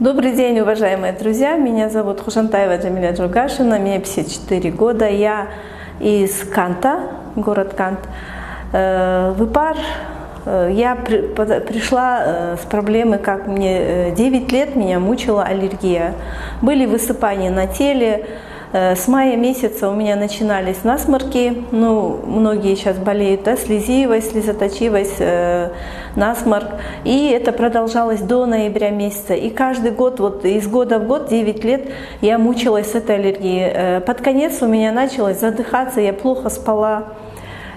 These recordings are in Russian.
Добрый день, уважаемые друзья! Меня зовут Хушантаева Джамиля Джугашина, мне 54 года. Я из Канта, город Кант. В ИПАР я пришла с проблемой, как мне 9 лет меня мучила аллергия. Были высыпания на теле. С мая месяца у меня начинались насморки, многие сейчас болеют, слезивость, слезоточивость, насморк. И это продолжалось до ноября месяца. И каждый год, из года в год, 9 лет, я мучилась с этой аллергией. Под конец у меня началось задыхаться, я плохо спала.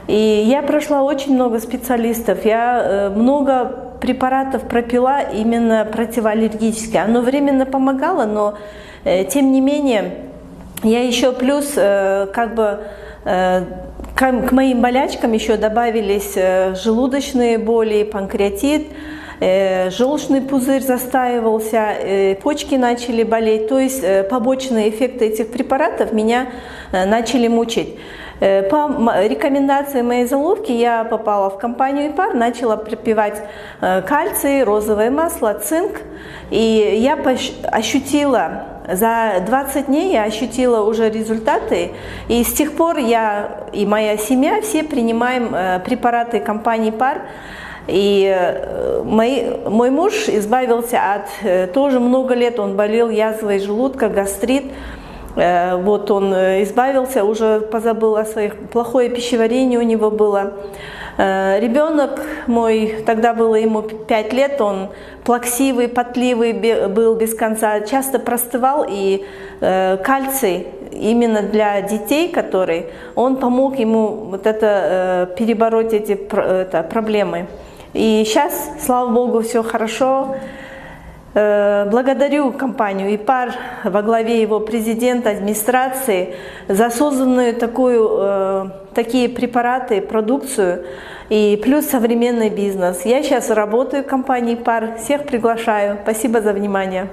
И я прошла очень много специалистов, я много препаратов пропила именно противоаллергические. Оно временно помогало, но тем не менее... Я еще плюс, к моим болячкам еще добавились желудочные боли, панкреатит, желчный пузырь застаивался, почки начали болеть. То есть побочные эффекты этих препаратов меня начали мучить. По рекомендации моей заловки я попала в компанию ИПАР, начала пропивать кальций, розовое масло, цинк. И я ощутила, за 20 дней я ощутила уже результаты. И с тех пор я и моя семья все принимаем препараты компании ИПАР. И мой муж избавился от, тоже много лет он болел язвой желудка, гастрит. Он избавился, уже позабыл о своих, плохое пищеварение у него было. Ребенок мой, тогда было ему 5 лет, он плаксивый, потливый был без конца, часто простывал, и кальций именно для детей, он помог ему перебороть эти проблемы. И сейчас, слава Богу, все хорошо. Благодарю компанию ИПАР во главе его президента, администрации за созданную такие препараты, продукцию и плюс современный бизнес. Я сейчас работаю в компании ИПАР. Всех приглашаю. Спасибо за внимание.